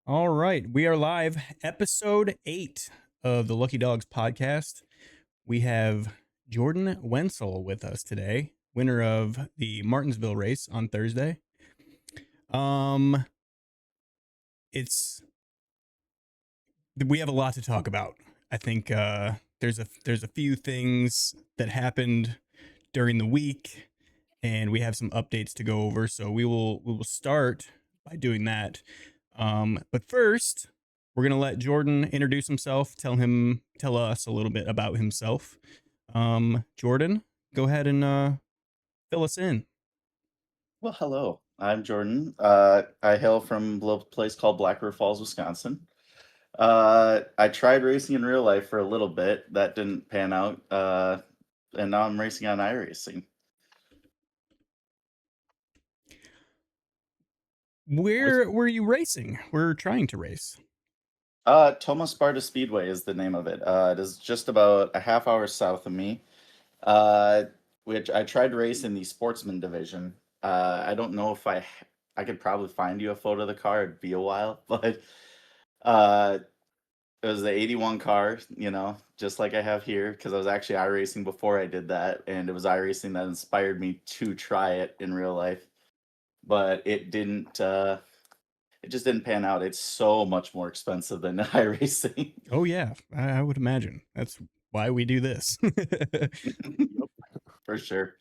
All right, we are live, episode 8 of the Lucky Dogs podcast. We have Jordan Wentzel with us today, winner of the Martinsville race on Thursday. Um, it's we have a lot to talk about. I think there's a few things that happened during the week, and we have some updates to go over. So we will start by doing that. But first, we're gonna let Jordan introduce himself. Tell us a little bit about himself. Jordan, go ahead and fill us in. Well, hello. I'm Jordan. I hail from a little place called Black River Falls, Wisconsin. I tried racing in real life for a little bit. That didn't pan out. And now I'm racing on iRacing. Which, Where were you racing? We're trying to race. Thomas Sparta Speedway is the name of it. It is just about a half hour south of me. Uh, which I tried to race in the sportsman division. I don't know if I could probably find you a photo of the car. It'd be a while, but uh, it was the 81 car, just like I have here, because I was actually iRacing before I did that, and it was iRacing that inspired me to try it in real life. But it just didn't pan out. It's so much more expensive than iRacing. Oh yeah, I would imagine that's why we do this. For sure.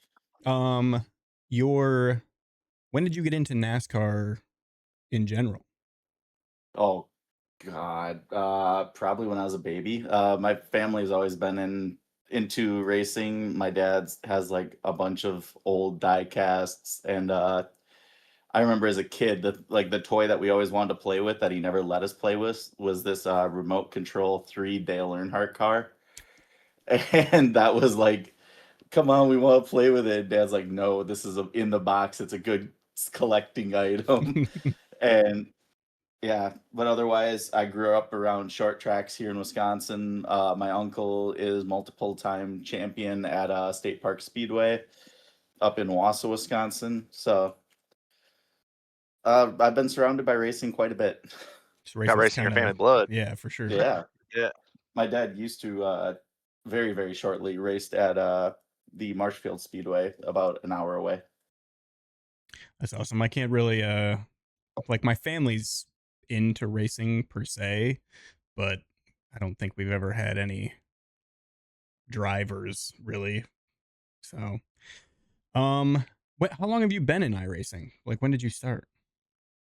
um, your when did you get into NASCAR in general? Oh God, probably when I was a baby. My family's always been into racing. My dad has like a bunch of old die casts, and I remember as a kid that like the toy that we always wanted to play with that he never let us play with was this remote control 3 Dale Earnhardt car. And that was like, come on, we want to play with it. Dad's like, no, this is in the box. It's a good collecting item. And yeah, but otherwise, I grew up around short tracks here in Wisconsin. My uncle is multiple time champion at State Park Speedway up in Wausau, Wisconsin. So I've been surrounded by racing quite a bit. Just Got racing's racing your kind of family blood. yeah, for sure. Yeah, Yeah. my dad used to very, very shortly raced at the Marshfield Speedway about an hour away. That's awesome. I can't really like my family's into racing per se, but I don't think we've ever had any drivers really. So, how long have you been in iRacing? Like, when did you start?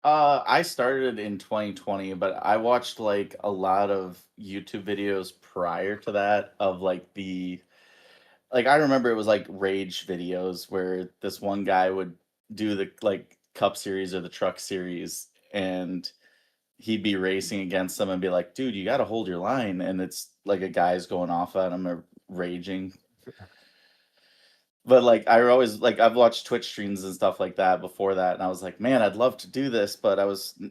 I started in 2020, but I watched like a lot of YouTube videos prior to that of like I remember it was like rage videos where this one guy would do the like cup series or the truck series, and he'd be racing against them and be like, dude, you got to hold your line. And it's like a guy's going off at him or raging. But like I always like I've watched Twitch streams and stuff like that before that, and I was like, man, I'd love to do this, but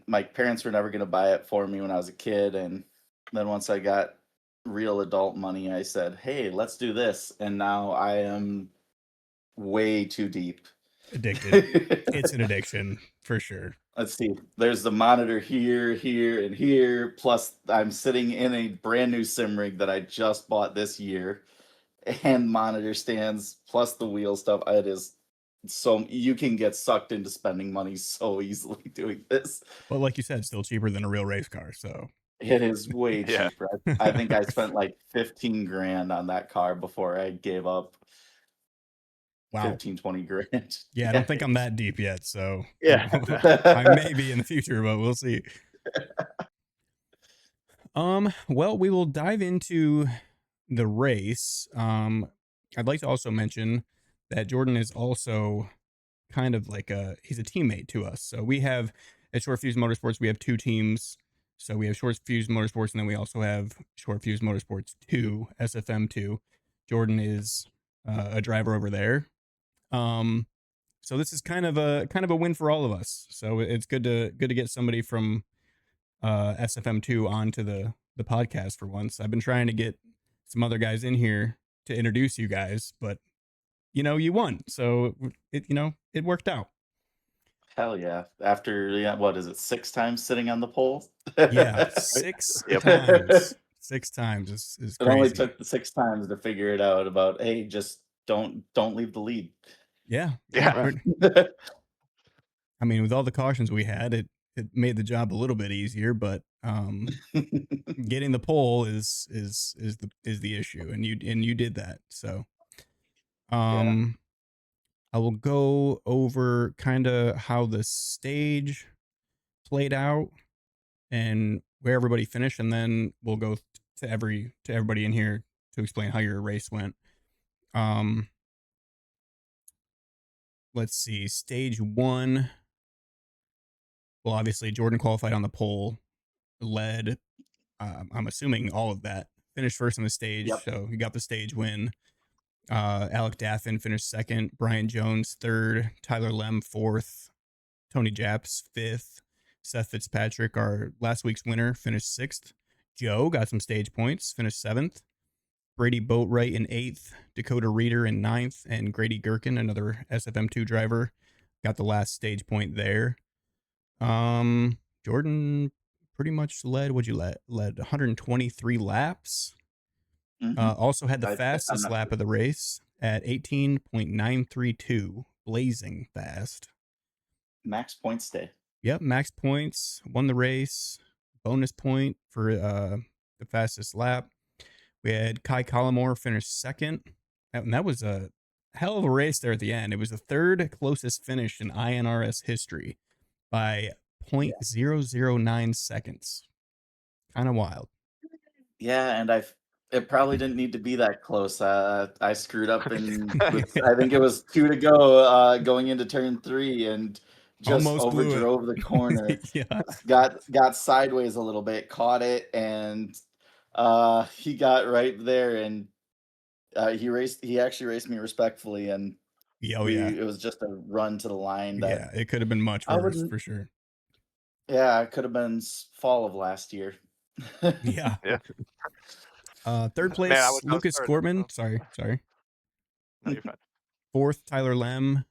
my parents were never gonna buy it for me when I was a kid, and then once I got real adult money, I said, hey, let's do this, and now I am way too deep. Addicted. It's an addiction for sure. Let's see. There's the monitor here, here, and here. Plus, I'm sitting in a brand new sim rig that I just bought this year, and monitor stands plus the wheel stuff. It is so you can get sucked into spending money so easily doing this. But like you said, still cheaper than a real race car. So It is way Yeah. cheaper. I think I spent like 15 grand on that car before I gave up. Wow. 15, 20 grand. Yeah, I don't think I'm that deep yet. So Yeah. I may be in the future, but we'll see. Well, we will dive into the race. I'd like to also mention that Jordan is also kind of like he's a teammate to us. So we have at Short Fuse Motorsports, we have two teams. So we have Short Fuse Motorsports, and then we also have Short Fuse Motorsports 2, SFM2. Jordan is a driver over there. So this is kind of a win for all of us. So it's good to get somebody from SFM2 onto the podcast for once. I've been trying to get some other guys in here to introduce you guys, but you won, so it worked out. Hell yeah. After, yeah, what is it, 6 times sitting on the pole? Yeah, Right? six Yep. times. 6 times is It only crazy. took the 6 times to figure it out about, "Hey, just don't leave the lead." Yeah, yeah. Yeah. Right. I mean, with all the cautions we had, it made the job a little bit easier, but getting the pole is the issue, and you did that. So Yeah. um, I will go over kind of how the stage played out and where everybody finished, and then we'll go to everybody in here to explain how your race went. Um, let's see, stage one. Well, obviously Jordan qualified on the pole, led. I'm assuming all of that. Finished first on the stage, Yep. so he got the stage win. Alec Daffin finished second. Brian Jones third. Tyler Lem fourth. Tony Japs fifth. Seth Fitzpatrick, our last week's winner, finished sixth. Joe got some stage points, finished seventh. Brady Boatwright in eighth. Dakota Reeder in ninth. And Grady Gherkin, another SFM2 driver, got the last stage point there. Jordan pretty much led. What'd you led 123 laps. Mhm. Also had the I'm fastest not lap sure. of the race at 18.932, blazing fast. Max points day. Yep, max points, won the race. Bonus point for the fastest lap. We had Kai Collmore finish second, and that was a hell of a race there at the end. It was the third closest finish in iNRS history by Yeah. 0.009 seconds. Kind of wild. Yeah, and it probably didn't need to be that close. I screwed up in with Yeah, I think it was 2 to go, going into turn 3 and just almost blew it. overdrove the corner. Yeah, Got sideways a little bit, caught it, and, he got right there, and, he actually raced me respectfully, and yeah, oh yeah, it was just a run to the line that yeah. It could have been much I worse wouldn't. for sure. Yeah, it could have been fall of last year. Yeah. Yeah. Third Man, I place, wish I was Lucas starting. Scorman. So Sorry. no, you're fine. Fourth, Tyler Lem.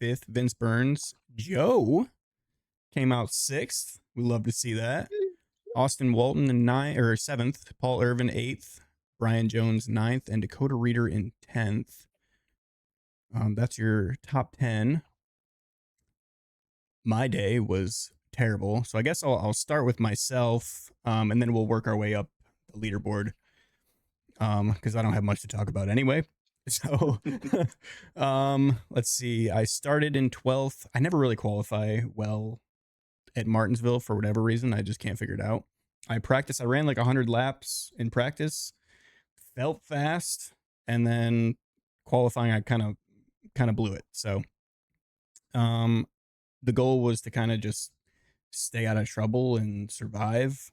Fifth, Vince Burns. Joe came out sixth. We love to see that. Austin Walton in seventh. Paul Irvin eighth. Brian Jones ninth, and Dakota Reeder in 10th. That's your top 10. My day was terrible, so I guess I'll start with myself, and then we'll work our way up the leaderboard, because I don't have much to talk about anyway. So, let's see. I started in 12th. I never really qualify well at Martinsville for whatever reason. I just can't figure it out. I ran like 100 laps in practice, felt fast, and then qualifying I kind of blew it. So, um the goal was to kind of just stay out of trouble and survive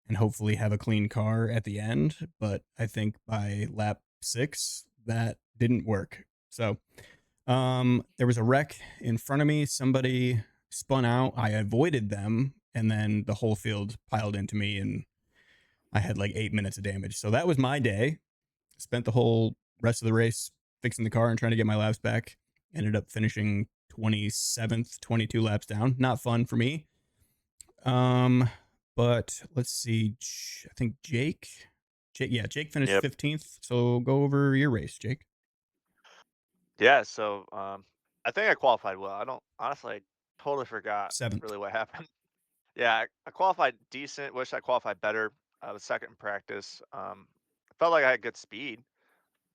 and hopefully have a clean car at the end, but I think by lap 6 that didn't work. So, there was a wreck in front of me. Somebody spun out. I avoided them, and then the whole field piled into me, and I had like 8 minutes of damage. So that was my day. Spent the whole rest of the race fixing the car and trying to get my laps back. Ended up finishing 27th, 22 laps down. Not fun for me. Um, but let's see. I think Jake finished Yep. 15th. So go over your race, Jake. Yeah. So I think I qualified well. I don't honestly. I totally forgot 7th. really what happened. Yeah, I qualified decent. Wish I qualified better. I was second in practice. I felt like I had good speed.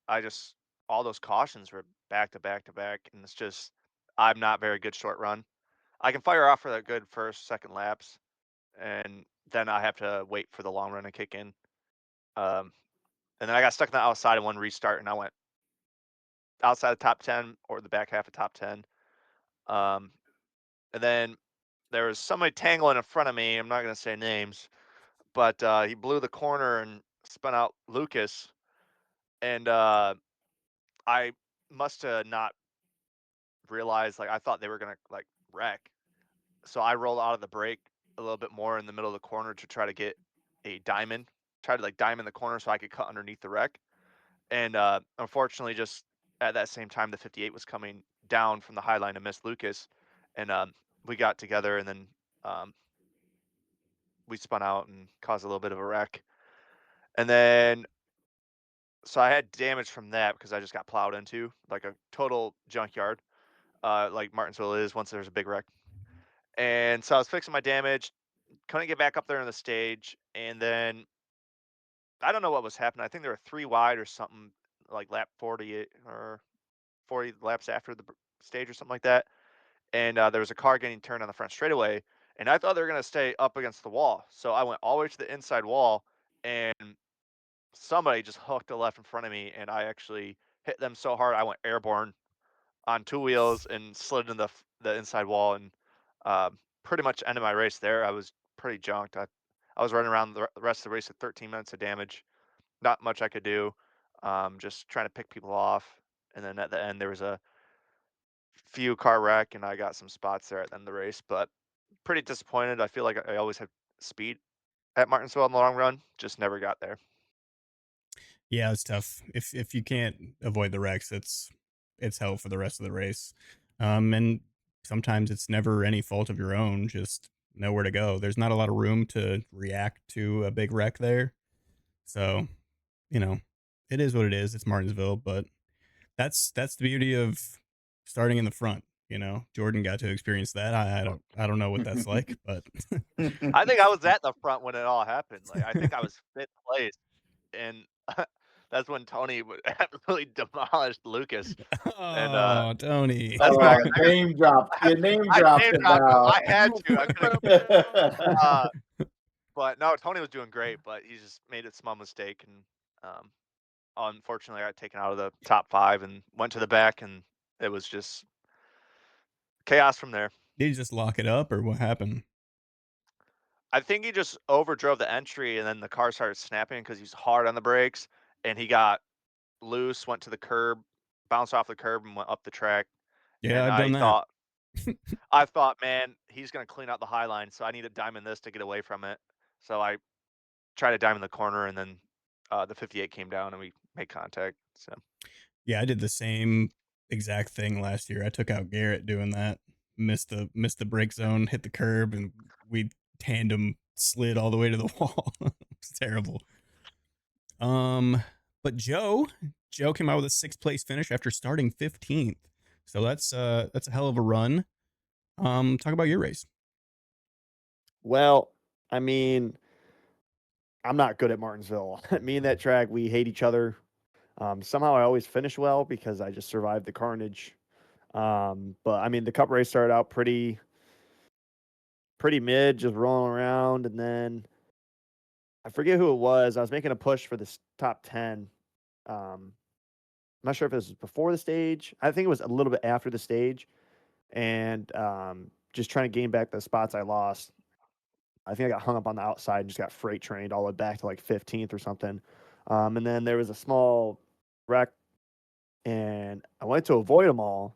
I just all those cautions were back to back to back, and it's just I'm not very good short run. I can fire off for the good first, second laps, and then I have to wait for the long run to kick in. Um, and then I got stuck in the outside in one restart, and I went outside the top 10 or the back half of top 10. Um, and then there was somebody tangling in front of me. I'm not going to say names, but he blew the corner and spun out Lucas. And I must have not realized, like, I thought they were going to, like, wreck. So I rolled out of the brake a little bit more in the middle of the corner to try to get a diamond, try to, like, diamond the corner so I could cut underneath the wreck. And unfortunately, just at that same time, the 58 was coming down from the high line and missed Lucas. and we got together, and then we spun out and caused a little bit of a wreck. And then so I had damage from that because I just got plowed into, like a total junkyard, like Martinsville is once there's a big wreck. And so I was fixing my damage, couldn't get back up there on the stage, and then I don't know what was happening. I think there were 3 wide or something, like lap 40 or 40 laps after the stage or something like that. And there was a car getting turned on the front straightaway, and I thought they were going to stay up against the wall. So I went all the way to the inside wall, and somebody just hooked a left in front of me, and I actually hit them so hard I went airborne on 2 wheels and slid into the inside wall, and pretty much ended my race there. I was pretty junked. I was running around the rest of the race with 13 minutes of damage. Not much I could do. Just trying to pick people off, and then at the end there was a few car wreck, and I got some spots there at the end of the race, but pretty disappointed. I feel like I always had speed at Martinsville in the long run, just never got there. Yeah, it's tough. If you can't avoid the wrecks, it's hell for the rest of the race. And sometimes it's never any fault of your own, just nowhere to go. There's not a lot of room to react to a big wreck there. So, you know, it is what it is. It's Martinsville, but that's the beauty of starting in the front. You know, Jordan got to experience that. I don't know what that's like, but I think I was at the front when it all happened. Like I think I was 5th place, and that's when Tony absolutely demolished Lucas. And oh, Tony. that's when I Oh, name dropped. You name I dropped name him dropped him. now. I had to. I couldn't. But no, Tony was doing great, but he just made a small mistake, and unfortunately, I got taken out of the top 5 and went to the back, and it was just chaos from there. Did you just lock it up, or what happened? I think he just overdrove the entry, and then the car started snapping because he's hard on the brakes, and he got loose, went to the curb, bounced off the curb, and went up the track. Yeah, And I've done that. I thought, man, he's gonna clean out the high line, so I need to diamond this to get away from it. So I tried to diamond the corner, and then the 58 came down, and we made contact. So Yeah, I did the same exact thing last year. I took out Garrett doing that. Missed the brake zone, hit the curb, and we tandem slid all the way to the wall. It's terrible. But Joe came out with a 6th place finish after starting 15th. So that's a hell of a run. Talk about your race. Well, I mean, I'm not good at Martinsville. Me and that track, we hate each other. Somehow I always finish well because I just survived the carnage. But I mean, the cup race started out pretty mid, just rolling around, and then I forget who it was. I was making a push for this top 10. I'm not sure if it was before the stage. I think it was a little bit after the stage, and just trying to gain back the spots I lost. I think I got hung up on the outside and just got freight trained all the way back to like 15th or something. And then there was a small wreck, and I went to avoid them all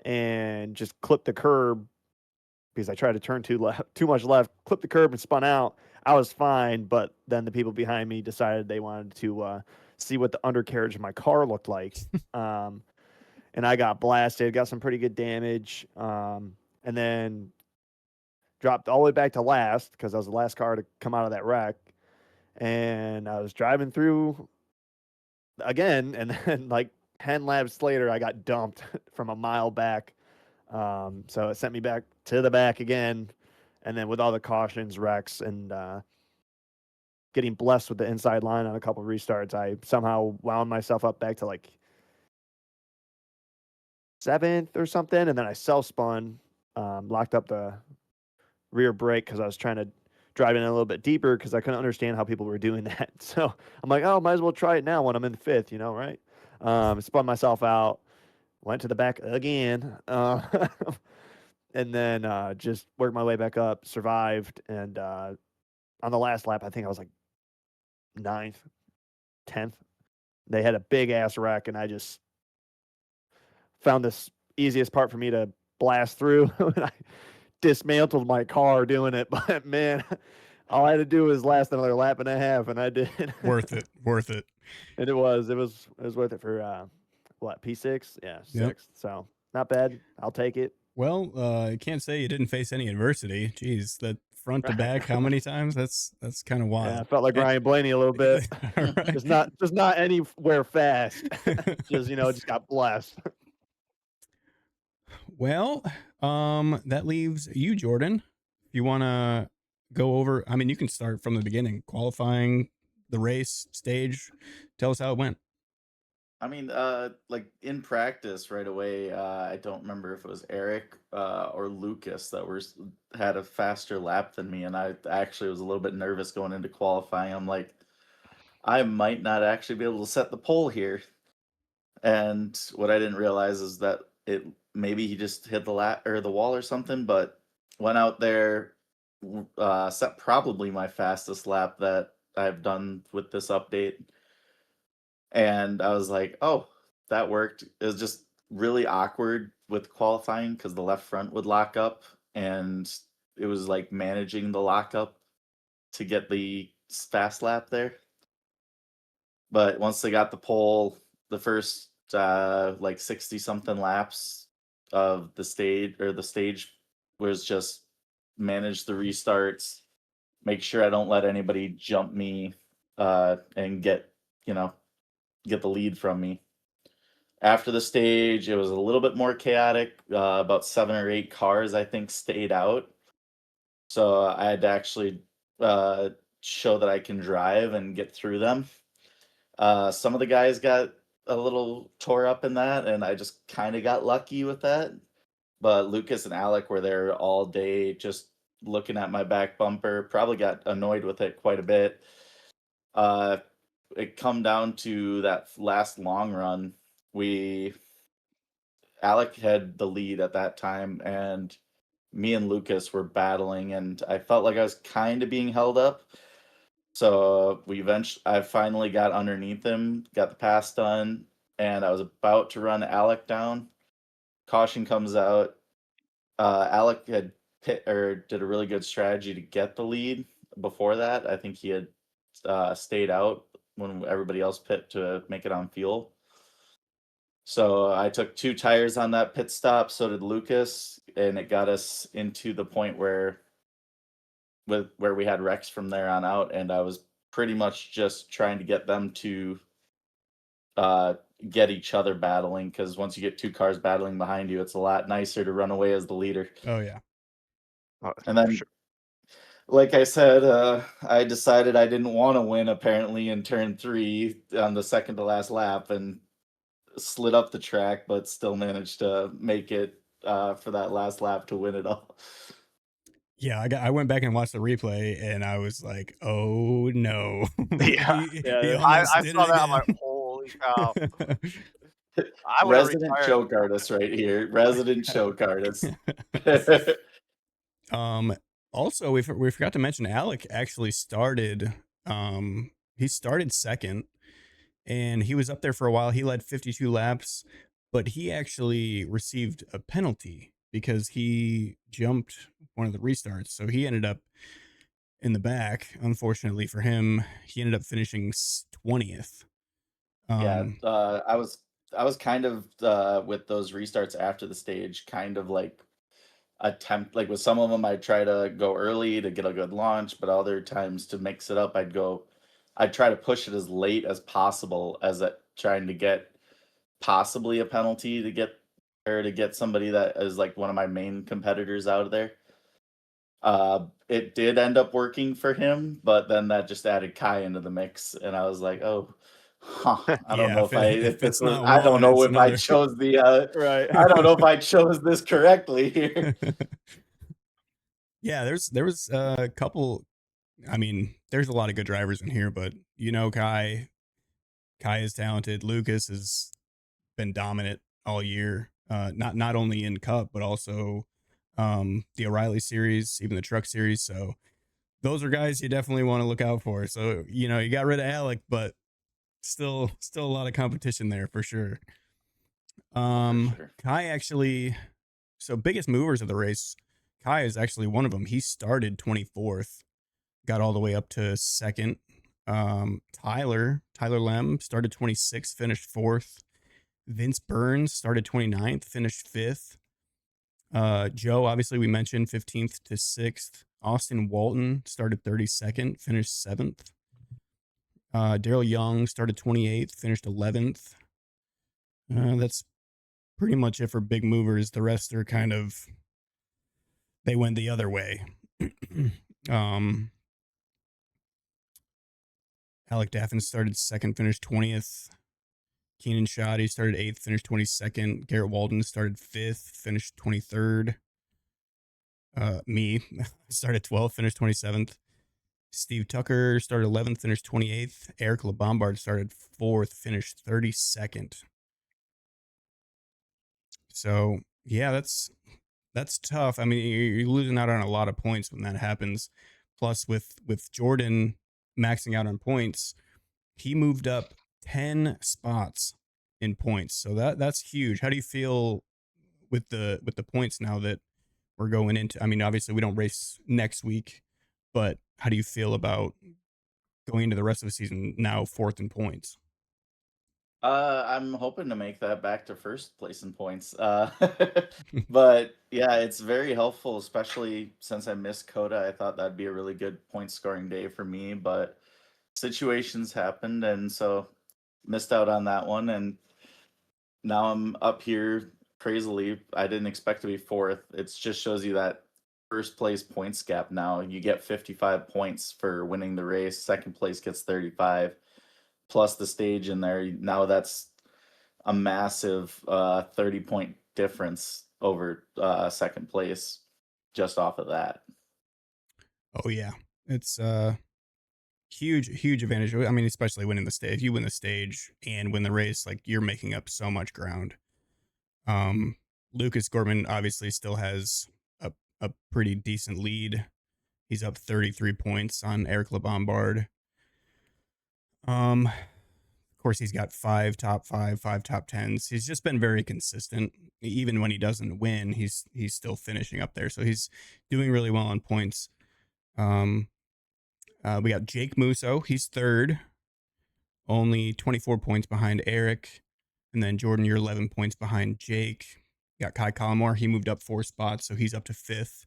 and just clipped the curb because I tried to turn too much left, clipped the curb and spun out. I was fine, but then the people behind me decided they wanted to see what the undercarriage of my car looked like. And I got blasted, got some pretty good damage, and then dropped all the way back to last because I was the last car to come out of that wreck. And I was driving through again, and then like 10 laps later, I got dumped from a mile back. So it sent me back to the back again. And then with all the cautions, wrecks, and getting blessed with the inside line on a couple of restarts, I somehow wound myself up back to like 7th or something. And then I self-spun, locked up the rear brake because I was trying to drive in a little bit deeper because I couldn't understand how people were doing that. So I'm like, oh, might as well try it now when I'm in 5th, right? Spun myself out, went to the back again, and then just worked my way back up, survived, and on the last lap, I think I was like 9th, 10th. They had a big ass wreck, and I just found this easiest part for me to blast through. And I dismantled my car doing it, but man, all I had to do was last another lap and a half, and I did. Worth it. And it was worth it for what, P6? Yeah, 6. Yep. So not bad. I'll take it. Well, I can't say you didn't face any adversity. Jeez, that front to back, how many times? That's kind of Yeah, I wild. felt like Ryan Blaney a little bit. All right. Just not anywhere fast. Just got blessed. Well, that leaves you, Jordan. If you want to go over, I mean, you can start from the beginning, qualifying, the race, stage. Tell us how it went. I mean, like in practice right away, I don't remember if it was Eric or Lucas that had a faster lap than me, and I actually was a little bit nervous going into qualifying. I'm like, I might not actually be able to set the pole here. And what I didn't realize is that maybe he just hit the or the wall or something, but went out there, set probably my fastest lap that I've done with this update. And I was like, oh, that worked. It was just really awkward with qualifying because the left front would lock up, and it was like managing the lockup to get the fast lap there. But once they got the pole, the first like 60 something laps of the stage was just manage the restarts, make sure I don't let anybody jump me and get the lead from me. After the stage, it was a little bit more chaotic. About 7 or 8 cars, I think, stayed out. So I had to actually show that I can drive and get through them. Some of the guys got a little tore up in that, and I just kind of got lucky with that. But Lucas and Alec were there all day just looking at my back bumper, probably got annoyed with it quite a bit. It come down to that last long run. Alec had the lead at that time, and me and Lucas were battling, and I felt like I was kind of being held up. So I finally got underneath him, got the pass done, and I was about to run Alec down. Caution comes out. Alec had did a really good strategy to get the lead before that. I think he had stayed out when everybody else pit to make it on fuel. So I took 2 tires on that pit stop. So did Lucas, and it got us into the point where we had wrecks from there on out, and I was pretty much just trying to get them to get each other battling, because once you get 2 cars battling behind you, it's a lot nicer to run away as the leader. Oh, yeah. And then, like I said, I decided I didn't want to win apparently in turn 3 on the second to last lap, and slid up the track, but still managed to make it for that last lap to win it all. Yeah, I went back and watched the replay, and I was like, "Oh no!" Yeah, he I almost did saw it that. I'm again. like, holy cow! I would have Resident retired. choke artist right here. Resident choke artist. Also, we forgot to mention Alec actually started. He started second, and he was up there for a while. He led 52 laps, but he actually received a penalty because he jumped one of the restarts. So he ended up in the back. Unfortunately for him, he ended up finishing 20th. Yeah, I was kind of with those restarts after the stage, kind of like attempt, like with some of them I'd try to go early to get a good launch, but other times to mix it up, I'd try to push it as late as possible, as trying to get possibly a penalty to get somebody that is like one of my main competitors out of there. It did end up working for him, but then that just added Kai into the mix, and I was like, oh, I don't know if this was, I don't know if I chose the right. I don't know if I chose this correctly here. Yeah, there was a couple. I mean, there's a lot of good drivers in here, but Kai is talented. Lucas has been dominant all year. Not only in Cup, but also the O'Reilly series, even the Truck series. So those are guys you definitely want to look out for. So you got rid of Alec, but still a lot of competition there for sure. For sure. Kai actually, so biggest movers of the race, Kai is actually one of them. He started 24th, got all the way up to second. Tyler Lem started 26th, finished 4th. Vince Burns started 29th, finished 5th. Joe, obviously we mentioned 15th to 6th. Austin Walton started 32nd, finished 7th. Daryl Young started 28th, finished 11th. That's pretty much it for big movers. The rest are kind of, they went the other way. Alec Daffin started 2nd, finished 20th. Keenan Shoddy started 8th, finished 22nd. Garrett Walden started 5th, finished 23rd. Me started 12th, finished 27th. Steve Tucker started 11th, finished 28th. Eric LeBombard started 4th, finished 32nd. So yeah, that's tough. I mean, you're losing out on a lot of points when that happens. Plus, with Jordan maxing out on points, he moved up 10 spots in points. So that's huge. How do you feel with the points now that we're going into? I mean, obviously we don't race next week, but how do you feel about going into the rest of the season now 4th in points? I'm hoping to make that back to first place in points. But yeah, it's very helpful, especially since I missed Coda. I thought that'd be a really good point scoring day for me, but situations happened, and so missed out on that one. And now I'm up here crazily. I didn't expect to be 4th. It just shows you that first place points gap now. You get 55 points for winning the race. Second place gets 35. Plus the stage in there. Now that's a massive 30-point difference over second place just off of that. Oh yeah, it's huge advantage. I mean, especially winning the stage. If you win the stage and win the race, like you're making up so much ground. Lucas Gorman obviously still has a pretty decent lead. He's up 33 points on Eric LeBombard. Of course, he's got 5 top 10s. He's just been very consistent. Even when he doesn't win, he's still finishing up there. So he's doing really well on points. We got Jake Musso. He's 3rd, only 24 points behind Eric. And then Jordan, you're 11 points behind Jake. You got Kai Collmore. He moved up 4 spots, so he's up to 5th.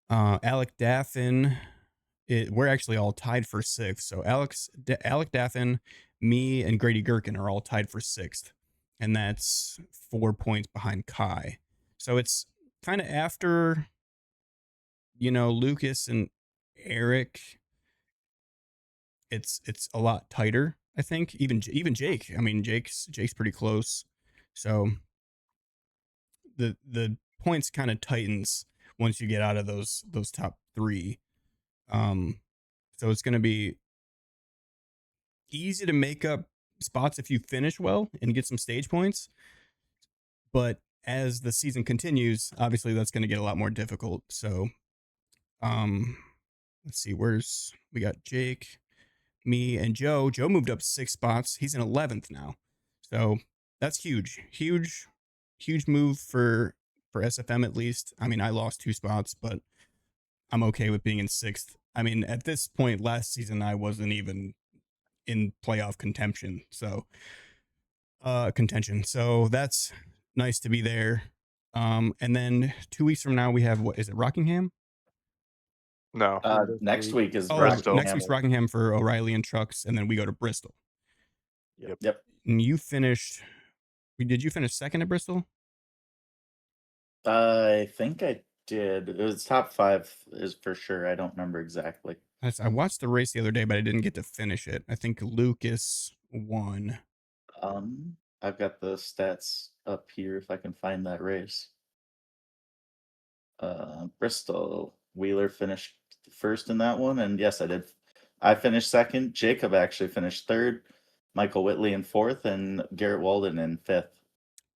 Alec Daffin, we're actually all tied for 6th. So Alec Daffin, me, and Grady Gherkin are all tied for 6th. And that's 4 points behind Kai. So it's kind of after, Lucas and Eric. It's a lot tighter, I think. Even Jake. I mean, Jake's pretty close. So the points kind of tightens once you get out of those top 3. So it's going to be easy to make up spots if you finish well and get some stage points. But as the season continues, obviously that's going to get a lot more difficult. So let's see, we got Jake, me, and Joe. Joe moved up 6 spots. He's in 11th now. So that's huge move for SFM at least. I mean, I lost 2 spots, but I'm okay with being in 6th. I mean, at this point last season, I wasn't even in playoff contention. So that's nice to be there. And then 2 weeks from now we have, what is it, Rockingham? No. Next week is Bristol. Next week's Rockingham for O'Reilly and Trucks, and then we go to Bristol. Yep. And did you finish 2nd at Bristol? I think I did. It was top 5 is for sure. I don't remember exactly. I watched the race the other day, but I didn't get to finish it. I think Lucas won. I've got the stats up here if I can find that race. Bristol, Wheeler finished 1st in that one, and yes, I did. I finished 2nd. Jacob actually finished 3rd. Michael Whitley in 4th, and Garrett Walden in 5th.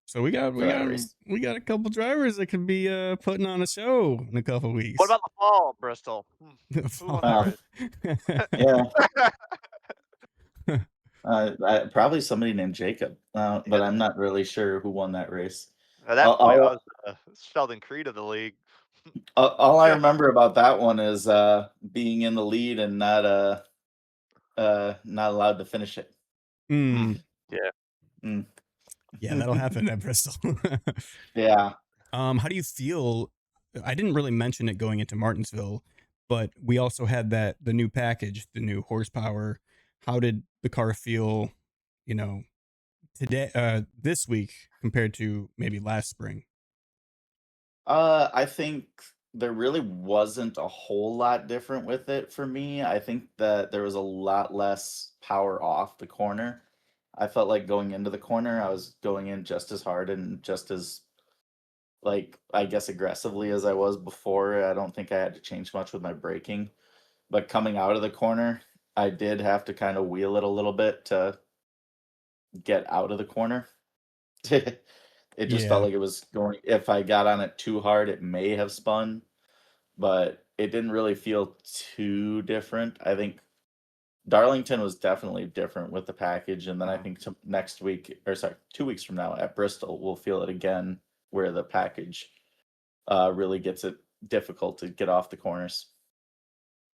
So we got a couple drivers that could be putting on a show in a couple weeks. What about the fall, Bristol? Who won that race? Probably somebody named Jacob, but I'm not really sure who won that race. At that point, I was Sheldon Creed of the league. All I remember about that one is being in the lead and not allowed to finish it. Yeah. Yeah, that'll happen at Bristol. Yeah. How do you feel? I didn't really mention it going into Martinsville, but we also had the new package, the new horsepower. How did the car feel, today, this week compared to maybe last spring? I think there really wasn't a whole lot different with it for me. I think that there was a lot less power off the corner. I felt like going into the corner, I was going in just as hard and just as, like, I guess aggressively as I was before. I don't think I had to change much with my braking. But coming out of the corner, I did have to kind of wheel it a little bit to get out of the corner. It just felt Yeah. like it was going, if I got on it too hard, it may have spun, but it didn't really feel too different. I think Darlington was definitely different with the package, and then I think next week, or sorry, 2 weeks from now at Bristol, we'll feel it again, where the package really gets it difficult to get off the corners.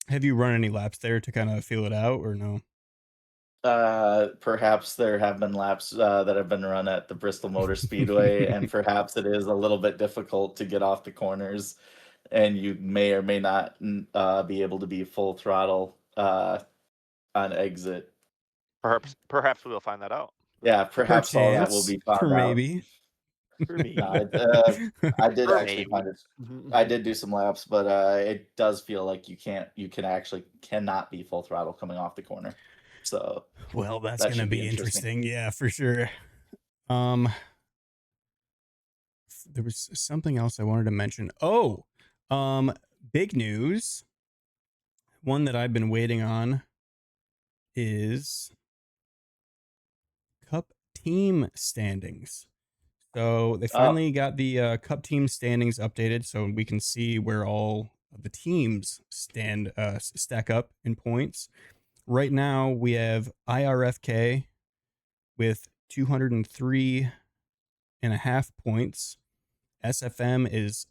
Have you run any laps there to kind of feel it out, or no? Perhaps there have been laps that have been run at the Bristol Motor Speedway, and perhaps it is a little bit difficult to get off the corners, and you may or may not be able to be full throttle on exit. Perhaps we'll find that out. Yeah, perhaps all that will Perchance, be found for out. maybe. For me. No, I did For actually maybe. find it. I did do some laps, but it does feel like you cannot be full throttle coming off the corner. So Well, that's that gonna should be interesting. Yeah, for sure. There was something else I wanted to mention. Oh, big news. One that I've been waiting on is Cup team standings. So they finally got the Cup team standings updated, so we can see where all of the teams stack up in points. Right now, we have IRFK with 203.5 points. SFM is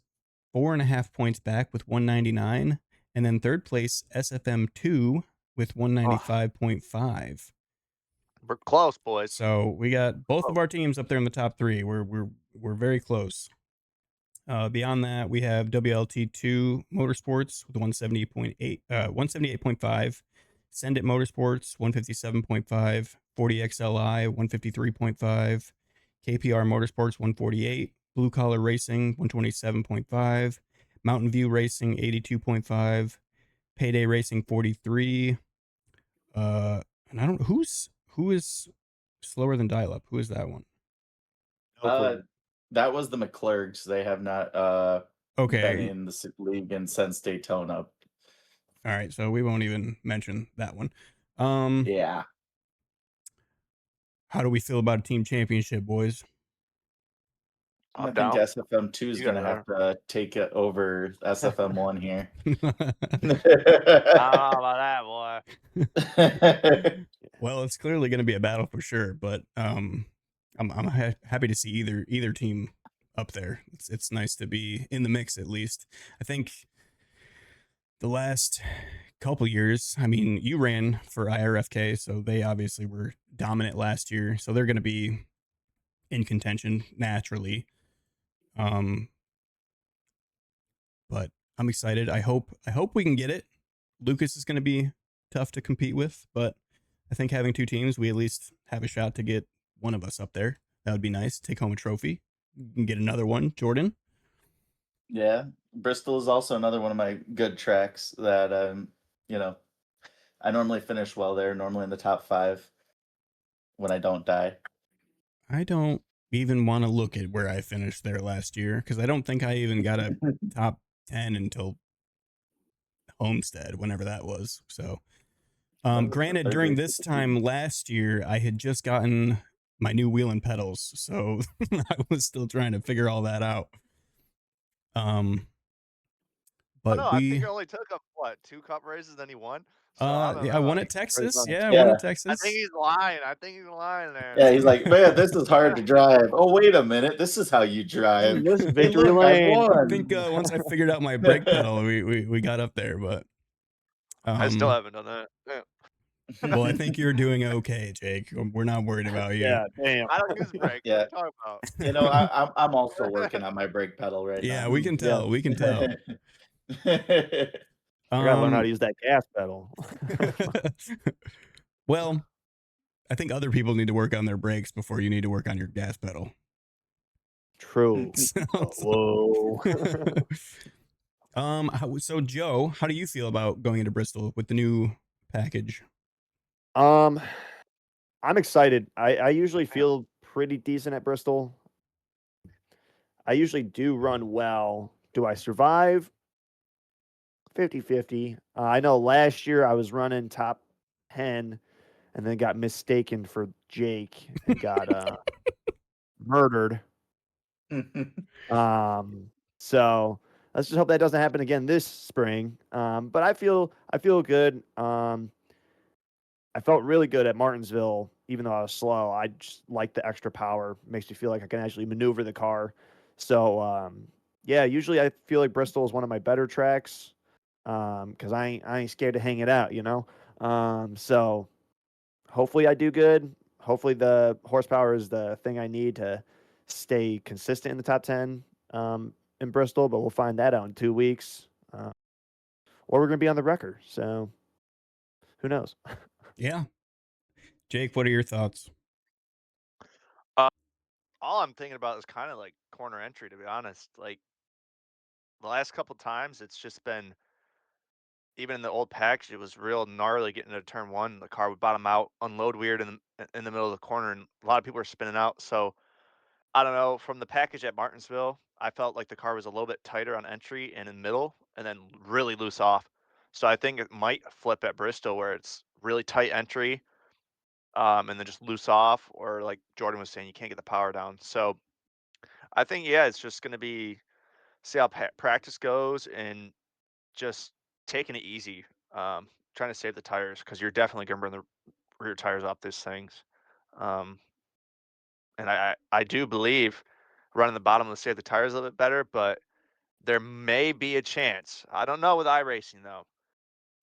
4.5 points back with 199. And then third place, SFM2 with 195.5. We're close, boys. So we got both of our teams up there in the top three. We're very close. Beyond that, we have WLT2 Motorsports with 178.5. Send It Motorsports 157.5. 40XLI 153.5. KPR Motorsports 148. Blue Collar Racing 127.5. Mountain View Racing 82.5. Payday Racing 43. And I don't who is slower than Dial Up? Who is that one? That was the McClurgs. They have not Okay. been in the league and since Daytona. All right, so we won't even mention that one. Yeah. How do we feel about a team championship, boys? I think SFM2 is going to have to take it over SFM1 here. I don't know about that, boy. Well, it's clearly going to be a battle for sure, but I'm happy to see either team up there. It's nice to be in the mix at least. I think the last couple years, I mean, you ran for IRFK, so they obviously were dominant last year, so they're going to be in contention naturally. But I'm excited. I hope we can get it. Lucas is going to be tough to compete with, but I think having two teams, we at least have a shot to get one of us up there. That would be nice. Take home a trophy. You can get another one, Jordan. Yeah, Bristol is also another one of my good tracks that I normally finish well there, normally in the top 5 when I don't die. I don't even want to look at where I finished there last year because I don't think I even got a top 10 until Homestead, whenever that was. So, granted, during this time last year, I had just gotten my new wheel and pedals, so I was still trying to figure all that out. But I think it only took him 2 cup races, then he won. So I won at Texas. Yeah, I won at Texas. I think he's lying. there. Yeah, he's like, man, this is hard to drive. Oh, wait a minute, this is how you drive. This victory lane. I think once I figured out my brake pedal, we got up there, but I still haven't done that. Yeah. Well, I think you're doing okay, Jake. We're not worried about you. Yeah, damn. I don't use brakes. Yeah. What are you talking about? You know, I'm also working on my brake pedal right Yeah, now. we can tell. We can tell. I gotta learn how to use that gas pedal. Well, I think other people need to work on their brakes before you need to work on your gas pedal. True. Whoa. So Joe, how do you feel about going into Bristol with the new package? I'm excited. I usually feel pretty decent at Bristol. I usually do run well. Do I survive? 50-50. I know last year I was running top 10 and then got mistaken for Jake and got murdered. So let's just hope that doesn't happen again this spring. But I feel good. I felt really good at Martinsville, even though I was slow. I just like the extra power. Makes me feel like I can actually maneuver the car. So yeah, usually I feel like Bristol is one of my better tracks. Because I ain't scared to hang it out, you know. So hopefully I do good. Hopefully the horsepower is the thing I need to stay consistent in the top 10 in Bristol, but we'll find that out in 2 weeks. Or we're going to be on the record. So who knows? Yeah. Jake, what are your thoughts? All I'm thinking about is kind of like corner entry, to be honest. Like the last couple times, it's just been, even in the old package, it was real gnarly getting into turn one. The car would bottom out, unload weird in the middle of the corner, and a lot of people were spinning out. So I don't know. From the package at Martinsville, I felt like the car was a little bit tighter on entry and in middle, and then really loose off. So I think it might flip at Bristol, where it's really tight entry, and then just loose off, or like Jordan was saying, you can't get the power down. So I think, yeah, it's just going to be see how practice goes and just taking it easy, trying to save the tires, because you're definitely going to burn the rear tires off these things. Um, and I do believe running the bottom will save the tires a little bit better, but there may be a chance. I don't know with iRacing though.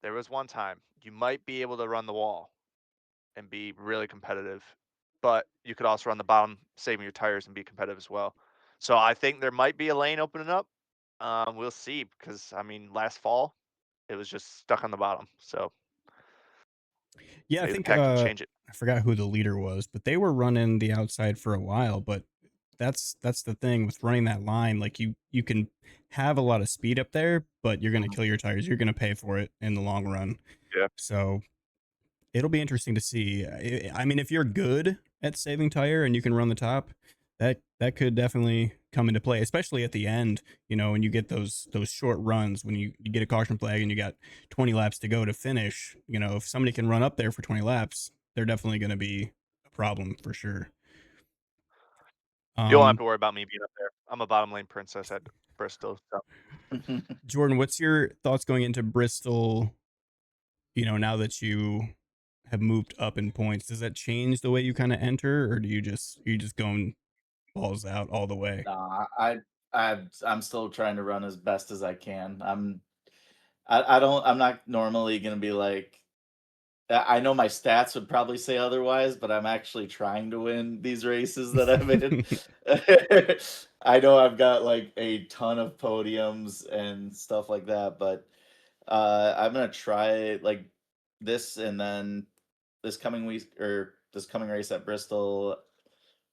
There was one time you might be able to run the wall and be really competitive, but you could also run the bottom, saving your tires, and be competitive as well. So I think there might be a lane opening up. We'll see, because I mean, last fall it was just stuck on the bottom. So Yeah, I maybe the think pack can change it. I forgot who the leader was, but they were running the outside for a while. But that's the thing with running that line. Like you can have a lot of speed up there, but you're gonna kill your tires. You're gonna pay for it in the long run. Yeah. So it'll be interesting to see. I mean, if you're good at saving tire and you can run the top, that could definitely come into play, especially at the end. You know, when you get those short runs, when you get a caution flag and you got 20 laps to go to finish. You know, if somebody can run up there for 20 laps, they're definitely going to be a problem for sure. You don't have to worry about me being up there. I'm a bottom lane princess at Bristol. So. Jordan, what's your thoughts going into Bristol? You know, now that you have moved up in points, does that change the way you kind of enter, or do you just going balls out all the way? Nah, I'm still trying to run as best as I can. I'm not normally gonna be like, I know my stats would probably say otherwise, but I'm actually trying to win these races that I'm in. I know I've got like a ton of podiums and stuff like that, but I'm gonna try like this, and then this coming week, or this coming race at Bristol,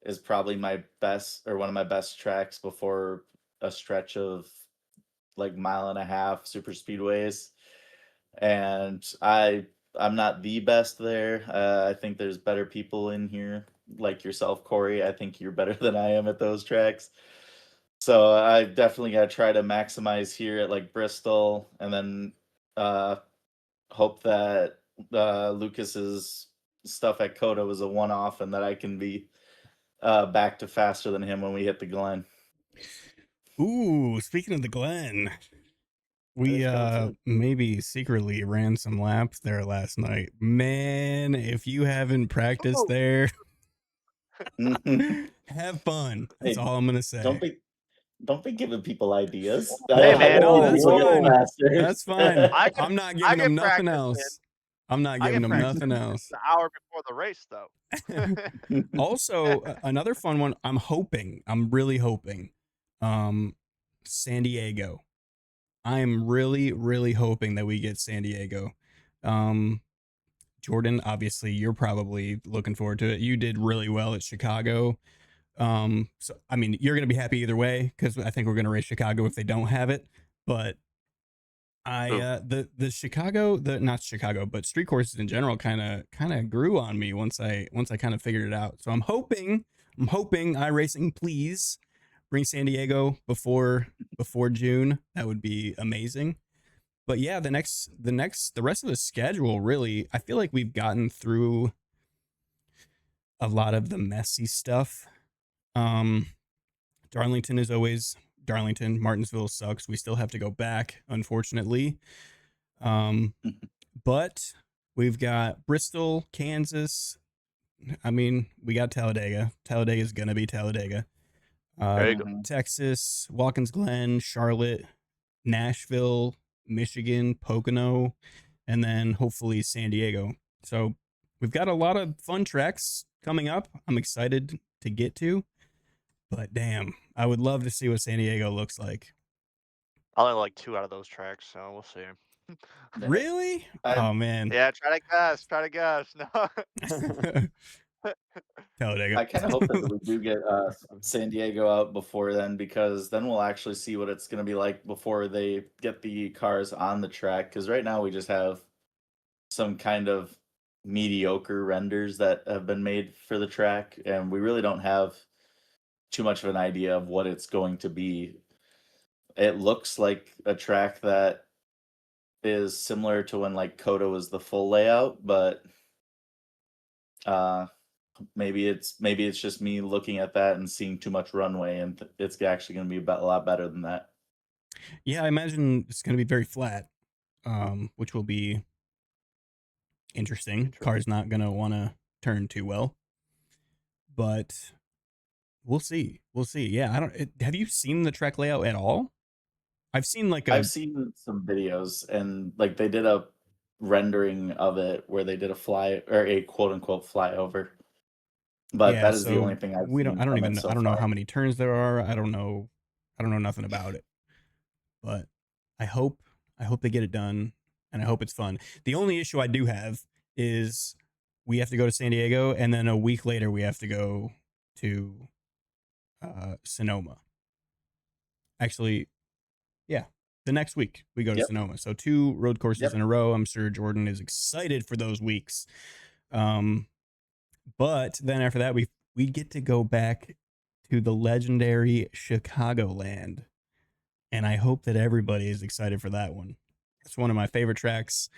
is probably my best, or one of my best tracks before a stretch of like 1.5 super speedways. And I'm not the best there. I think there's better people in here, like yourself, Corey. I think you're better than I am at those tracks. So I definitely got to try to maximize here at like Bristol, and then hope that Lucas's stuff at Coda was a one-off, and that I can be back to faster than him when we hit the Glen. Ooh, speaking of the Glen, we maybe secretly ran some laps there last night. Man, if you haven't practiced there, have fun. That's all I'm gonna say. Don't be giving people ideas. Hey, man. No, that's fine. That's fine. I'm not giving them nothing else. I'm not I giving get them practice nothing else. an hour before the race, though. Also, another fun one. I'm really hoping, San Diego. I am really, really hoping that we get San Diego. Jordan, obviously, you're probably looking forward to it. You did really well at Chicago. So I mean, you're gonna be happy either way because I think we're gonna race Chicago if they don't have it. But the Chicago, the not Chicago, but street courses in general kind of grew on me once I kind of figured it out. So I'm hoping iRacing, please bring San Diego before June. That would be amazing. But yeah, the rest of the schedule, really, I feel like we've gotten through a lot of the messy stuff. Darlington is always Darlington. Martinsville sucks. We still have to go back, unfortunately. But we've got Bristol, Kansas. I mean, we got Talladega. Talladega is gonna be Talladega. There you go. Texas, Watkins Glen, Charlotte, Nashville, Michigan, Pocono, and then hopefully San Diego. So we've got a lot of fun tracks coming up. I'm excited to get to. But damn, I would love to see what San Diego looks like. I only like 2 out of those tracks, so we'll see. Really? I- Oh man. Yeah, try to guess. No. Talladega. I kind of hope that we do get San Diego out before then, because then we'll actually see what it's going to be like before they get the cars on the track. Because right now we just have some kind of mediocre renders that have been made for the track, and we really don't have too much of an idea of what it's going to be. It looks like a track that is similar to when like COTA was the full layout, but maybe it's just me looking at that and seeing too much runway, and it's actually going to be a lot better than that. Yeah, I imagine it's going to be very flat, which will be interesting. Car's not going to want to turn too well, but we'll see. Yeah, have you seen the track layout at all? I've seen I've seen some videos, and like they did a rendering of it where they did a quote unquote flyover. But that is the only thing I've seen. I don't know how many turns there are. I don't know nothing about it. But I hope they get it done, and I hope it's fun. The only issue I do have is we have to go to San Diego, and then a week later we have to go to Sonoma. Actually, yeah, the next week we go to Sonoma. So 2 road courses in a row. I'm sure Jordan is excited for those weeks. But then after that, we get to go back to the legendary Chicagoland. And I hope that everybody is excited for that one. It's one of my favorite tracks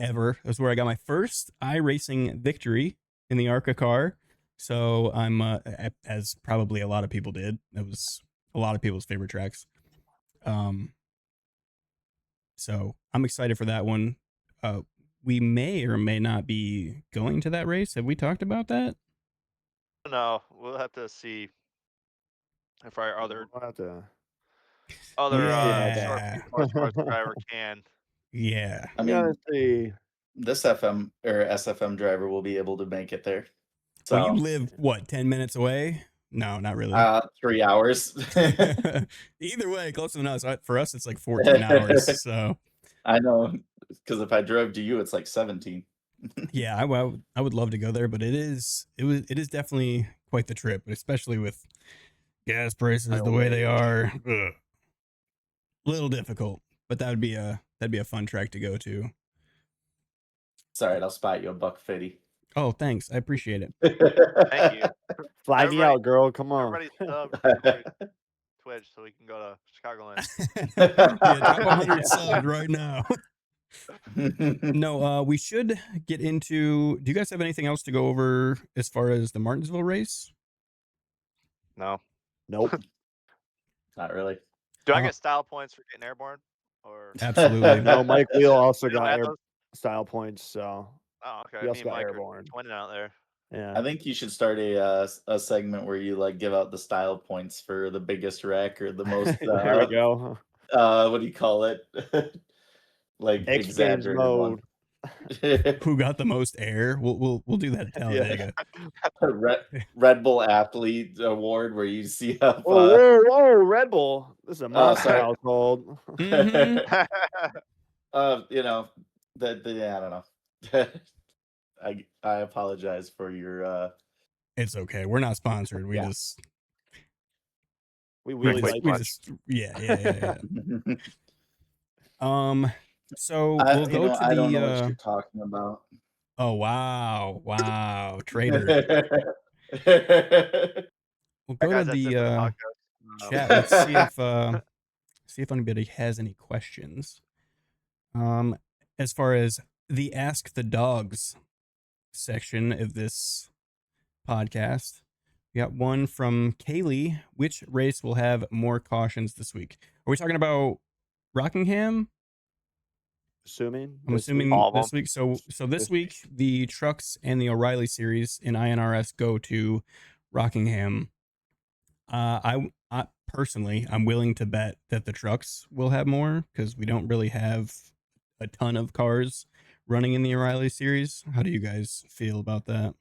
ever. That's where I got my first iRacing victory in the ARCA car. So I'm, as probably a lot of people did, it was a lot of people's favorite tracks. So I'm excited for that one. We may or may not be going to that race. Have we talked about that? No, we'll have to see if our other Yeah. short driver can. Yeah. I mean, this FM or SFM driver will be able to make it there. So you live what, 10 minutes away? No, not really. 3 hours. Either way, close enough. For us, it's like 14 hours. So I know, because if I drove to you, it's like 17. Yeah, I would love to go there, but it is definitely quite the trip, especially with gas prices the way they are. Ugh. Little difficult, but that'd be a fun track to go to. It's all right, I'll spot you $150. Oh, thanks. I appreciate it. Thank you. Fly me out, girl. Come on. Everybody sub Twitch so we can go to Chicagoland. Yeah, drop 100 subs right now. No, we should get into. Do you guys have anything else to go over as far as the Martinsville race? No. Nope. Not really. Do I get style points for getting airborne? Or Absolutely. No, Mike Wheel also You don't got add those? style points, so Oh, okay. he also Me and got Mike are airborne. twinning out there. Yeah. I think you should start a segment where you like give out the style points for the biggest wreck or the most. There we go. What do you call it? Like X Games exaggerated mode. one. Who got the most air? We'll do that at Talladega. Red Bull Athlete Award where you see up. Whoa, Red Bull. This is a monster sorry. household. Mhm. You know, I don't know. I apologize for your. It's okay. We're not sponsored. We Yeah. just We we really just, like we it. just yeah. So I we'll go to I don't the. know what you're talking about. Oh wow, traitor. We'll go to Guys, that's it for the the podcast. chat. Let's see if anybody has any questions. As far as the Ask the Dogs section of this podcast, we got one from Kaylee. Which race will have more cautions this week? Are we talking about Rockingham? I'm assuming All of this them. week. So this This week, the trucks and the O'Reilly series in iNRS go to Rockingham. I personally, I'm willing to bet that the trucks will have more because we don't really have a ton of cars running in the O'Reilly series. How do you guys feel about that?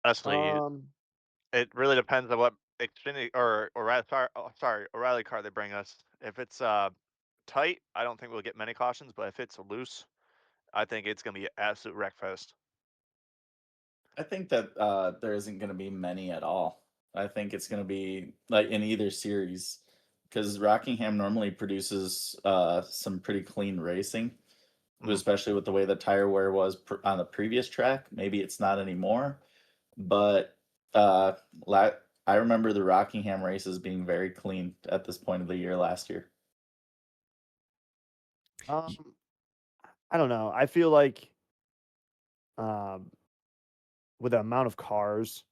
Honestly, it really depends on what Xfinity or O'Reilly car they bring us. If it's tight, I don't think we'll get many cautions, but if it's loose, I think it's gonna be an absolute wreckfest. I think that there isn't going to be many at all. I think it's going to be like in either series because Rockingham normally produces some pretty clean racing, especially with the way the tire wear was on the previous track. Maybe it's not anymore, but I remember the Rockingham races being very clean at this point of the year last year. I don't know. I feel like with the amount of cars,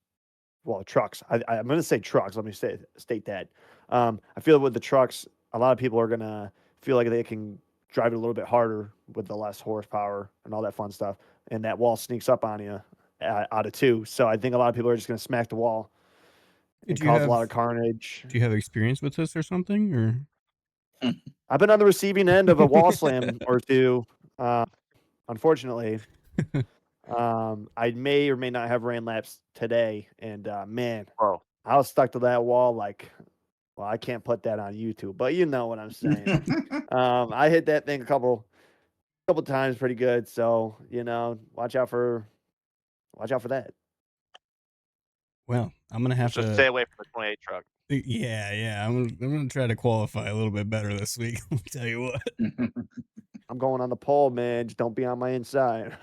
well, trucks. I'm going to say trucks. Let me state that. I feel with the trucks, a lot of people are going to feel like they can drive it a little bit harder with the less horsepower and all that fun stuff. And that wall sneaks up on you out of two. So I think a lot of people are just going to smack the wall and cause a lot of carnage. Do you have experience with this or something? Or I've been on the receiving end of a wall slam or two. Unfortunately, I may or may not have ran laps today, and man, Whoa. I was stuck to that wall like, well, I can't put that on YouTube, but you know what I'm saying. I hit that thing a couple times pretty good, so watch out for that. Well, I'm gonna have So to stay away from the 28 truck. Yeah. I'm gonna try to qualify a little bit better this week. I'll tell you what. I'm going on the pole, man. Just don't be on my inside.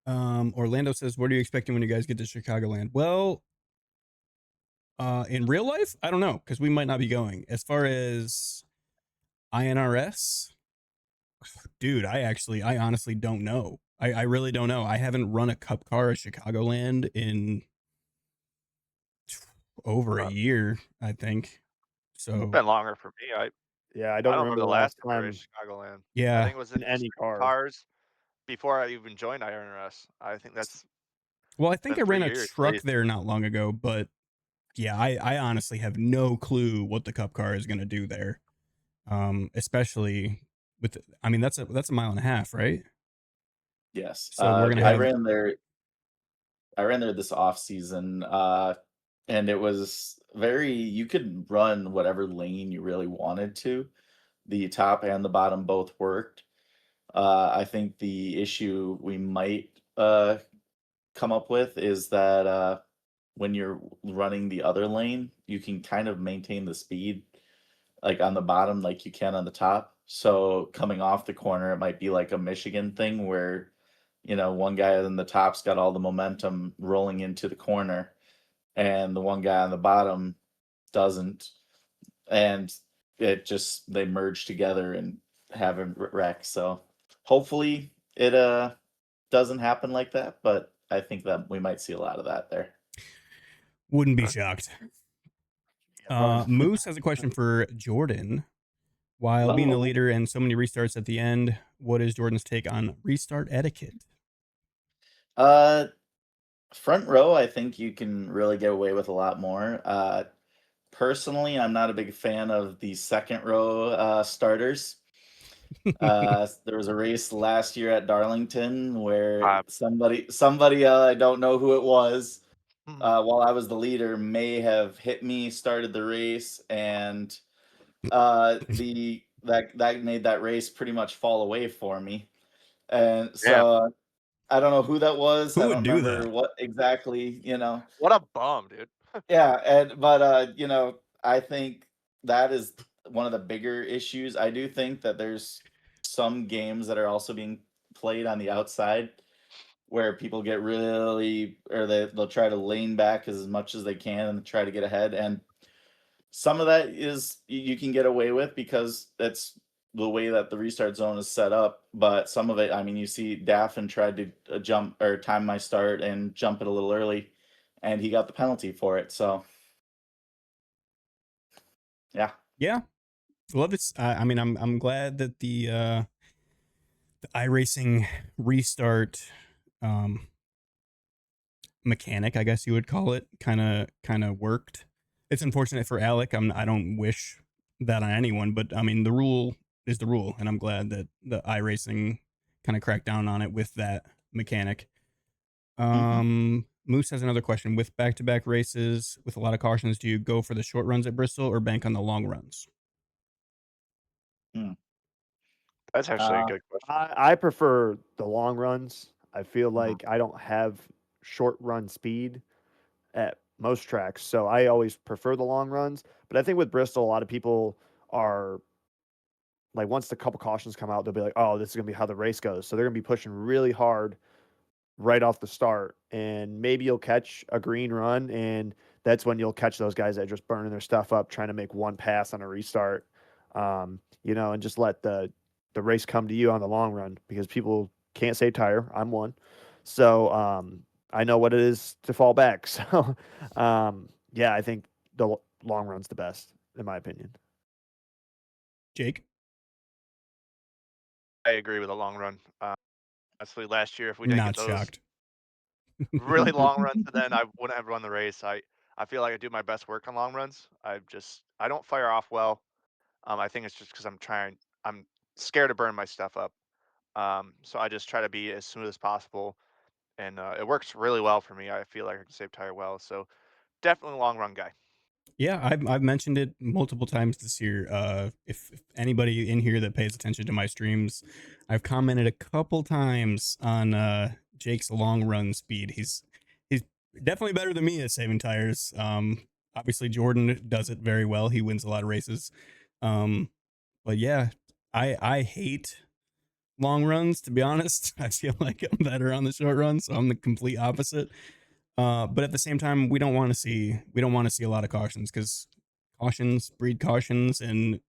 Orlando says, "What are you expecting when you guys get to Chicagoland?" Well, in real life, I don't know because we might not be going. As far as iNRS, dude, I honestly don't know. I really don't know. I haven't run a cup car at Chicagoland in over a year, I think. So It's been longer for me. I I don't don't remember remember the the last last time time in Chicagoland. yeah, I think it was in in any car. cars before I even joined iNRS. I think that's well, I think I been ran 3 a years, at truck least. there not long ago, but yeah, I honestly have no clue what the cup car is going to do there. Especially with, I mean, that's a mile and a half, right? Yes. So we're gonna I have. ran there this off season, and it was you could run whatever lane you really wanted to. The top and the bottom both worked. I think the issue we might come up with is that when you're running the other lane, you can kind of maintain the speed like on the bottom like you can on the top. So coming off the corner, it might be like a Michigan thing where, one guy in the top's got all the momentum rolling into the corner and the one guy on the bottom doesn't. And they merge together and have a wreck. So hopefully it doesn't happen like that, but I think that we might see a lot of that there. Wouldn't be shocked. Moose has a question for Jordan. While being the leader and so many restarts at the end, what is Jordan's take on restart etiquette? Front row, I think you can really get away with a lot more. Personally, I'm not a big fan of the second row starters. There was a race last year at Darlington where Uh, somebody I don't know who it was, hmm, while I was the leader, may have hit me, started the race, and that made that race pretty much fall away for me. And damn, so I don't know who that was. Who I would don't do remember that? what exactly, what a bum, dude. Yeah, but I think that is one of the bigger issues. I do think that there's some games that are also being played on the outside where people get really, or they'll try to lean back as much as they can and try to get ahead. And some of that is you can get away with because that's the way that the restart zone is set up. But some of it, I mean, you see Daffin tried to jump or time my start and jump it a little early, and he got the penalty for it. So yeah. Yeah. Well, it's. I mean, I'm glad that the iRacing restart mechanic, I guess you would call it, kind of worked. It's unfortunate for Alec. I don't wish that on anyone, but I mean the rule is the rule, and I'm glad that the iRacing kind of cracked down on it with that mechanic. Moose has another question. With back-to-back races with a lot of cautions, do you go for the short runs at Bristol or bank on the long runs? Hmm. That's actually a Uh, good question. I prefer the long runs. I feel Mhm. like I don't have short run speed at most tracks, so I always prefer the long runs. But I think with Bristol, a lot of people are like, once the couple cautions come out, they'll be like, "Oh, this is gonna be how the race goes." So they're gonna be pushing really hard right off the start, and maybe you'll catch a green run, and that's when you'll catch those guys that are just burning their stuff up, trying to make one pass on a restart, and just let the race come to you on the long run because people can't save tire. I'm one, so I know what it is to fall back. So yeah, I think the long run's the best in my opinion. Jake? I agree with the long run. Honestly, last year, if we didn't get Not those shocked. really long runs, then I wouldn't have run the race. I feel like I do my best work on long runs. I don't fire off well. I think it's just because I'm scared to burn my stuff up. So I just try to be as smooth as possible, and it works really well for me. I feel like I can save tire well. So definitely long run guy. Yeah, I've mentioned it multiple times this year. If anybody in here that pays attention to my streams, I've commented a couple times on Jake's long run speed. He's definitely better than me at saving tires. Obviously Jordan does it very well. He wins a lot of races. But yeah, I hate long runs, to be honest. I feel like I'm better on the short run, so I'm the complete opposite. But at the same time, we don't want to see a lot of cautions because cautions breed cautions, and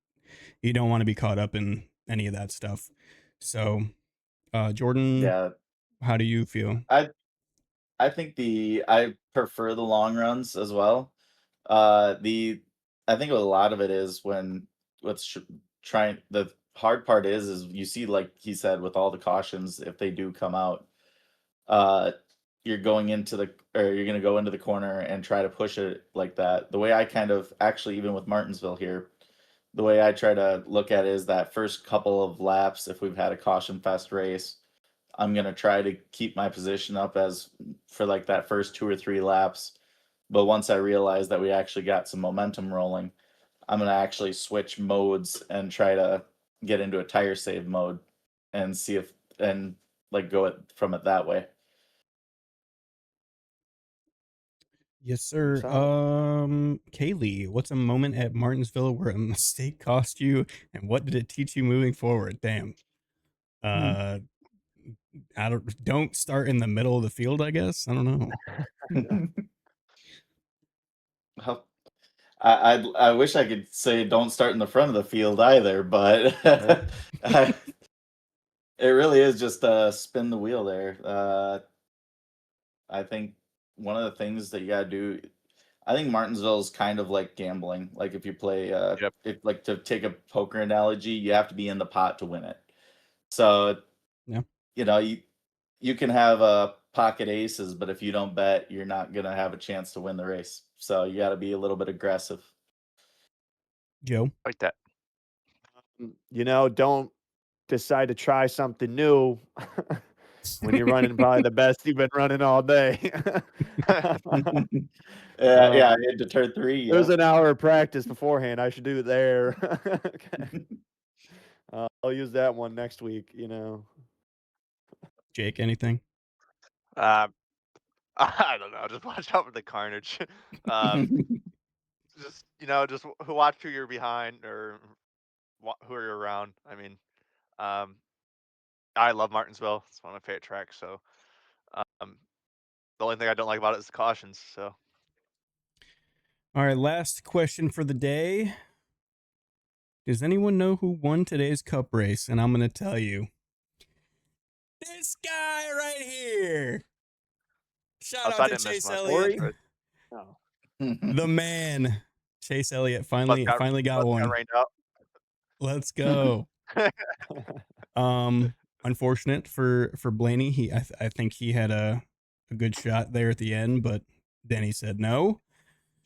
you don't want to be caught up in any of that stuff. So, Jordan, yeah, how do you feel? I I think I prefer the long runs as well. The I think a lot of it is when what's trying the hard part is you see, like he said, with all the cautions, if they do come out, uh you're going into the or you're going to go into the corner and try to push it like that. The way I kind of actually, even with Martinsville here, the way I try to look at it is that first couple of laps, if we've had a caution fest race, I'm going to try to keep my position up as for like that first 2 or 3 laps. But once I realize that we actually got some momentum rolling, I'm going to actually switch modes and try to get into a tire save mode and see if and like go from it that way. Yes, sir. Solid. Kaylee, what's a moment at Martinsville where a mistake cost you, and what did it teach you moving forward? Damn. Uh, don't start in the middle of the field. I guess I don't know. Well, I wish I could say don't start in the front of the field either, but Right. I, it really is just spin the wheel there. I think one of the things that you gotta do, I think Martinsville is kind of like gambling. Like if you play, Yep. if like to take a poker analogy, you have to be in the pot to win it. So Yeah. you can have pocket aces, but if you don't bet, you're not gonna have a chance to win the race. So you got to be a little bit aggressive. Joe. Like that. Don't decide to try something new when you're running probably the best you've been running all day. Yeah, I had to turn 3. There's Yeah. an hour of practice beforehand. I should do it there. Okay. I'll use that one next week, you know. Jake, anything? I don't know. Just watch out for the carnage. Just just watch who you're behind or who are you around. I mean, I love Martinsville. It's one of my favorite tracks. So, the only thing I don't like about it is the cautions. So, All right, last question for the day. Does anyone know who won today's cup race? And I'm going to tell you. This guy right here. Shout so I out to didn't miss Chase much. Elliott. No. The man. Chase Elliott finally got one. Got rained out. Let's go. Unfortunate for Blaney. I think he had a good shot there at the end, but Denny said no.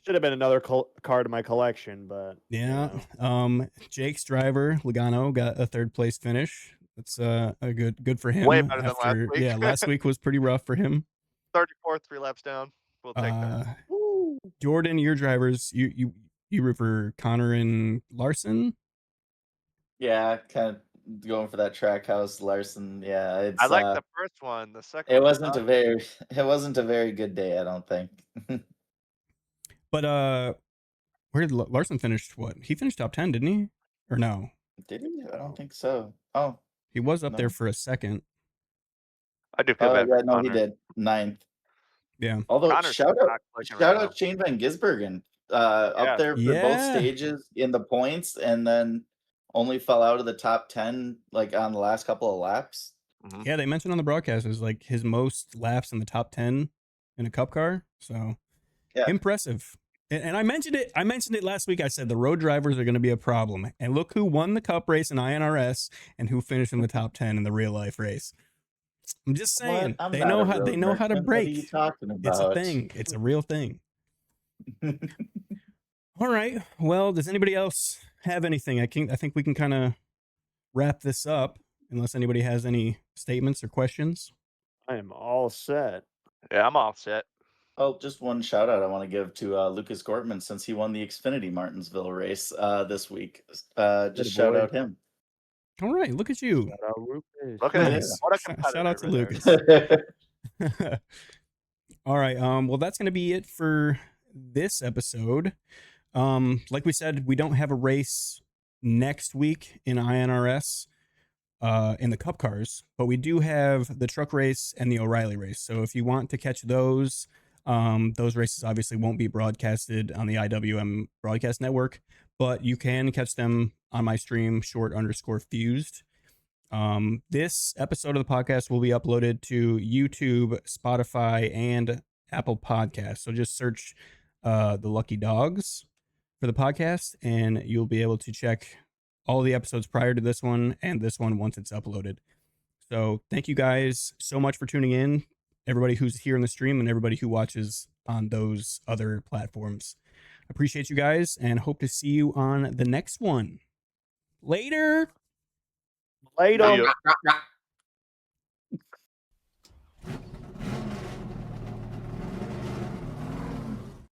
Should have been another card in my collection, but yeah. You know. Jake's driver Logano got a 3rd place finish. That's a good for him. Way better than last week. Yeah, last week was pretty rough for him. 34th, 3 laps down. We'll take that. Jordan, your drivers, you root for Connor and Larson. Yeah, kind of going for that Trackhouse Larson. Yeah, it's. I like the first one. The second. It wasn't a very good day, I don't think. But where did Larson finish? What, he finished top 10, didn't he? Or no? Did he? I don't think so. Oh, he was up there for a second. I do feel bad. Yeah, no, he did 9th. Yeah. Although Connor's shout out Shane Van Gisbergen, up there for both stages in the points, and then only fell out of the top 10 like on the last couple of laps. Mm-hmm. Yeah, they mentioned on the broadcast is like his most laps in the top 10 in a cup car. So yeah, impressive. And I mentioned it last week. I said the road drivers are going to be a problem. And look who won the cup race in iNRS and who finished in the top 10 in the real life race. I'm just saying they know how to brake. What are you talking about? It's a thing. It's a real thing. All right. Well, does anybody else have anything? I think we can kind of wrap this up unless anybody has any statements or questions. I am all set. Yeah, I'm all set. Oh, just one shout out I want to give to Lucas Gortman since he won the Xfinity Martinsville race this week. Just shout out him. All right, look at you. Shout out Lucas. Look at him. What a competitor. Shout out to Lucas. All right. Well, that's going to be it for this episode. Like we said, we don't have a race next week in iNRS in the Cup cars, but we do have the truck race and the O'Reilly race. So if you want to catch those races obviously won't be broadcasted on the IWM broadcast network, but you can catch them on my stream, short_fused. This episode of the podcast will be uploaded to YouTube, Spotify, and Apple Podcasts. So just search the Lucky Dogs for the podcast, and you'll be able to check all the episodes prior to this one and this one once it's uploaded. So thank you guys so much for tuning in, everybody who's here in the stream and everybody who watches on those other platforms. Appreciate you guys and hope to see you on the next one. Later. Later.